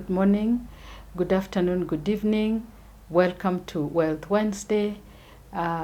good morning, good afternoon, good evening. Welcome to Wealth Wednesday.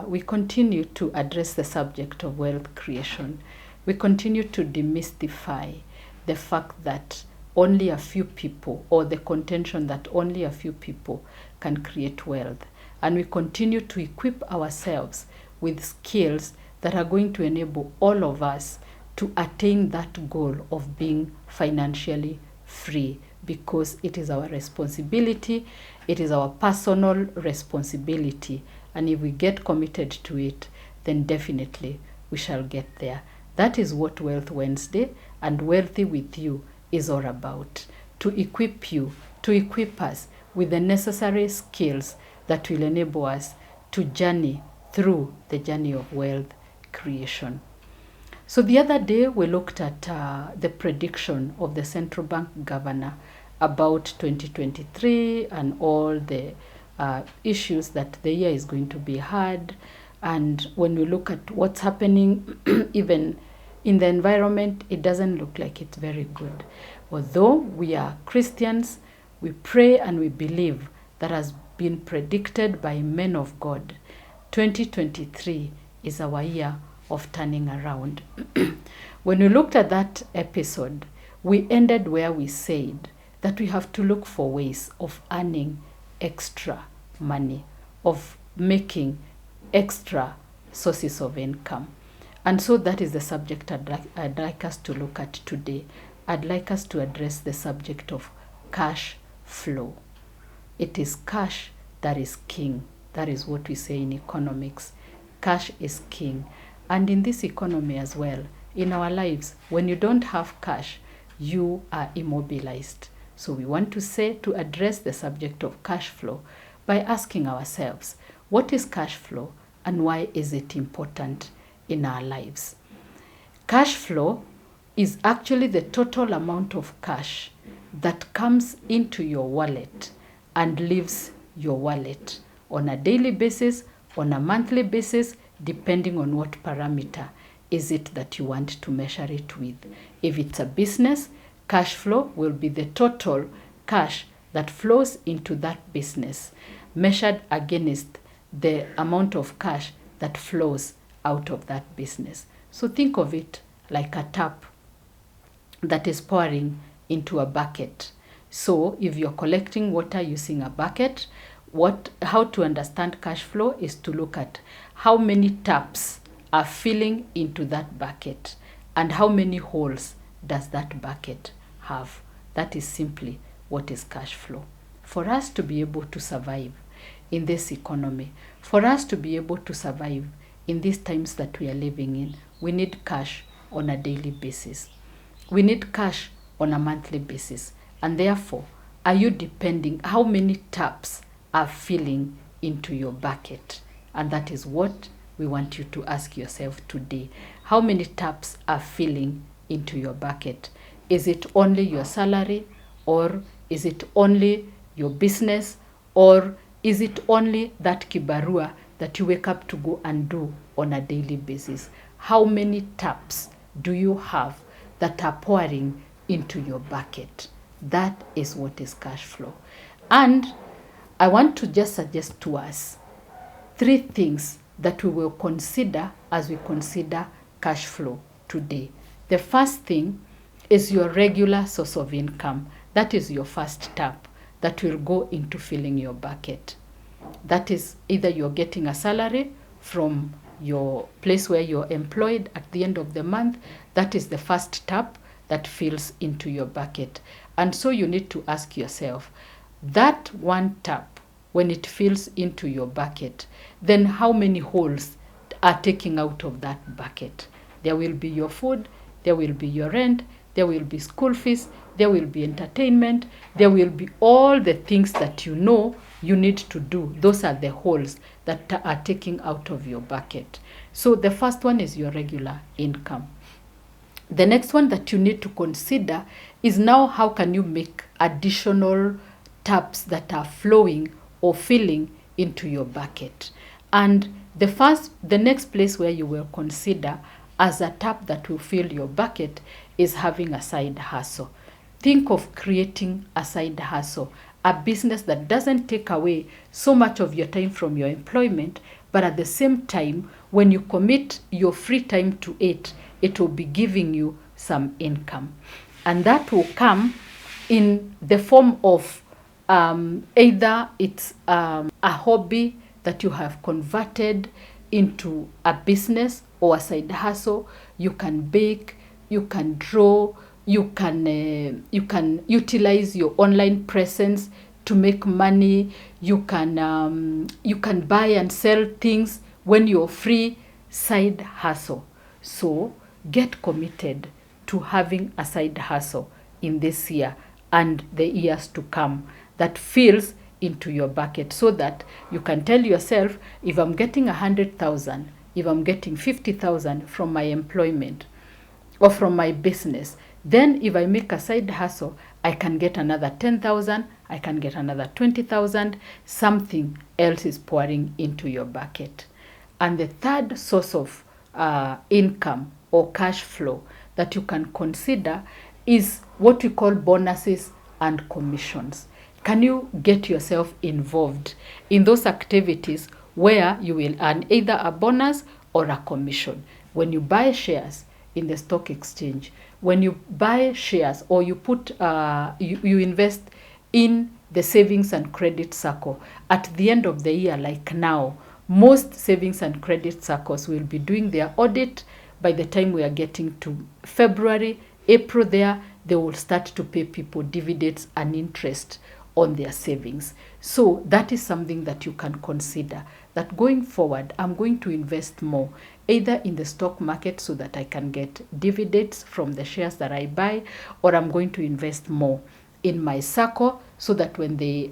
We continue to address the subject of wealth creation. We continue to demystify the fact that only a few people, or the contention that only a few people can create wealth. And we continue to equip ourselves with skills that are going to enable all of us to attain that goal of being financially free, because it is our responsibility, it is our personal responsibility, and if we get committed to it, then definitely we shall get there. That is what Wealth Wednesday and Wealthy with You is all about, to equip you, to equip us with the necessary skills that will enable us to journey through the journey of wealth creation. So the other day we looked at the prediction of the central bank governor about 2023 and all the issues that the year is going to be hard. And when we look at what's happening even in the environment, it doesn't look like it's very good. Although we are Christians, we pray and we believe that has been predicted by men of God. 2023 is our year of turning around. When we looked at that episode, we ended where we said that we have to look for ways of earning extra money, of making extra sources of income. And so that is the subject I'd like us to look at today. I'd like us to address the subject of cash flow. It is cash that is king. That is what we say in economics. Cash is king. And in this economy as well, in our lives, when you don't have cash, you are immobilized. So we want to address the subject of cash flow by asking ourselves, what is cash flow and why is it important in our lives? Cash flow is actually the total amount of cash that comes into your wallet and leaves your wallet on a daily basis, on a monthly basis, depending on what parameter is it that you want to measure it with. If it's a business, cash flow will be the total cash that flows into that business, measured against the amount of cash that flows out of that business. So think of it like a tap that is pouring into a bucket. So if you're collecting water using a bucket, how to understand cash flow is to look at how many taps are filling into that bucket and how many holes does that bucket have. That is simply what is cash flow. For us to be able to survive in this economy, for us to be able to survive in these times that we are living in, we need cash on a daily basis. We need cash on a monthly basis. And therefore, are you depending how many taps are filling into your bucket? And that is what we want you to ask yourself today. How many taps are filling into your bucket? Is it only your salary, or is it only your business, or is it only that kibarua that you wake up to go and do on a daily basis? How many taps do you have that are pouring into your bucket? That is what is cash flow. And I want to just suggest to us 3 things that we will consider as we consider cash flow today. The first thing is your regular source of income. That is your first tap that will go into filling your bucket. That is either you're getting a salary from your place where you're employed at the end of the month. That is the first tap that fills into your bucket. And so you need to ask yourself, that one tap, when it fills into your bucket, then how many holes are taking out of that bucket? There will be your food, there will be your rent, there will be school fees, there will be entertainment, there will be all the things that you know you need to do. Those are the holes that are taking out of your bucket. So the first one is your regular income. The next one that you need to consider is now how can you make additional taps that are flowing or filling into your bucket. And the next place where you will consider as a tap that will fill your bucket is having a side hustle. think of creating a side hustle, a business that doesn't take away so much of your time from your employment, but at the same time, when you commit your free time to it, it will be giving you some income. And that will come in the form of either it's a hobby that you have converted into a business or a side hustle. You can bake, you can draw, you can utilize your online presence to make money. You can buy and sell things when you're free. Side hustle. So get committed to having a side hustle in this year and the years to come that fills into your bucket, so that you can tell yourself, if I'm getting 100,000, if I'm getting 50,000 from my employment or from my business, then if I make a side hustle, I can get another 10,000, I can get another 20,000, something else is pouring into your bucket. And the third source of income or cash flow that you can consider is what we call bonuses and commissions. Can you get yourself involved in those activities where you will earn either a bonus or a commission? When you buy shares in the stock exchange, when you buy shares or you put you invest in the savings and credit circle, at the end of the year, like now, most savings and credit circles will be doing their audit. By the time we are getting to February, April there, they will start to pay people dividends and interest on their savings. So that is something that you can consider, that going forward, I'm going to invest more either in the stock market so that I can get dividends from the shares that I buy, or I'm going to invest more in my circle so that when they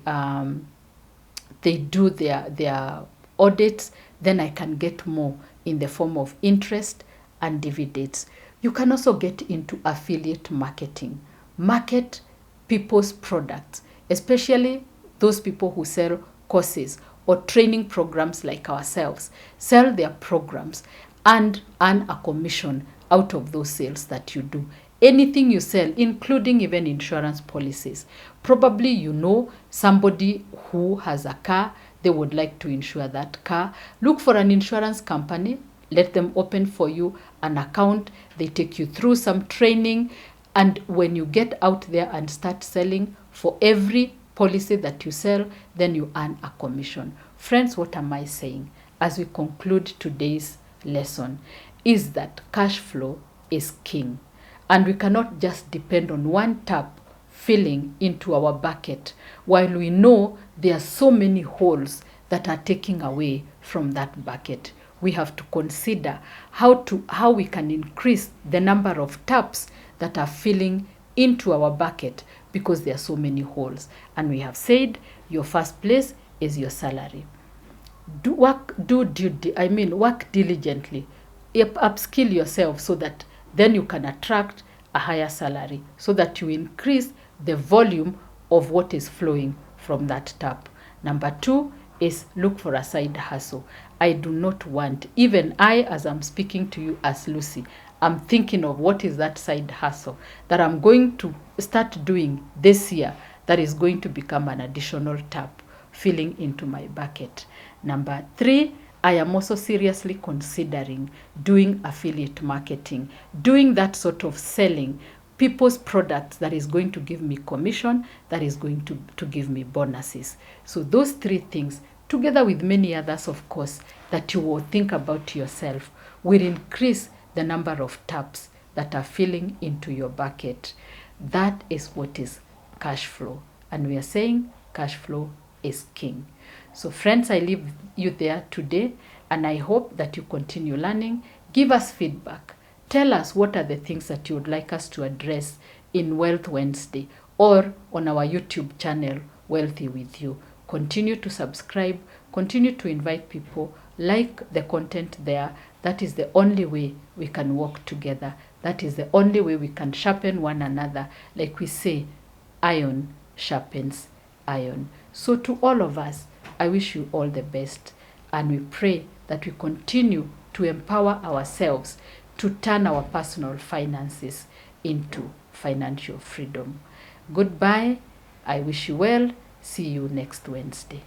do their audits, then I can get more in the form of interest and dividends. You can also get into affiliate marketing. Market people's products, especially those people who sell courses or training programs like ourselves. Sell their programs and earn a commission out of those sales that you do. Anything you sell, including even insurance policies. Probably you know somebody who has a car, they would like to insure that car. Look for an insurance company, let them open for you an account, they take you through some training, and when you get out there and start selling, for every policy that you sell, then you earn a commission. Friends, what am I saying as we conclude today's lesson is that cash flow is king, and we cannot just depend on one tap filling into our bucket while we know there are so many holes that are taking away from that bucket. We have to consider how we can increase the number of taps that are filling into our bucket, because there are so many holes. And we have said your first place is your salary. Work diligently, upskill yourself so that then you can attract a higher salary, so that you increase the volume of what is flowing from that tap. Number 2 is look for a side hustle. I do not want, even I, as I'm speaking to you as Lucy, I'm thinking of what is that side hustle that I'm going to start doing this year that is going to become an additional tap filling into my bucket. Number 3, I am also seriously considering doing affiliate marketing, doing that sort of selling people's products that is going to give me commission, that is going to give me bonuses. So those 3 things, together with many others, of course, that you will think about yourself, will increase the number of taps that are filling into your bucket. That is what is cash flow. And we are saying cash flow is king. So friends, I leave you there today, and I hope that you continue learning. Give us feedback. Tell us what are the things that you would like us to address in Wealth Wednesday or on our YouTube channel, Wealthy With You. Continue to subscribe, continue to invite people, like the content there. That is the only way we can work together. That is the only way we can sharpen one another. Like we say, iron sharpens iron. So to all of us, I wish you all the best, and we pray that we continue to empower ourselves to turn our personal finances into financial freedom. Goodbye. I wish you well. See you next Wednesday.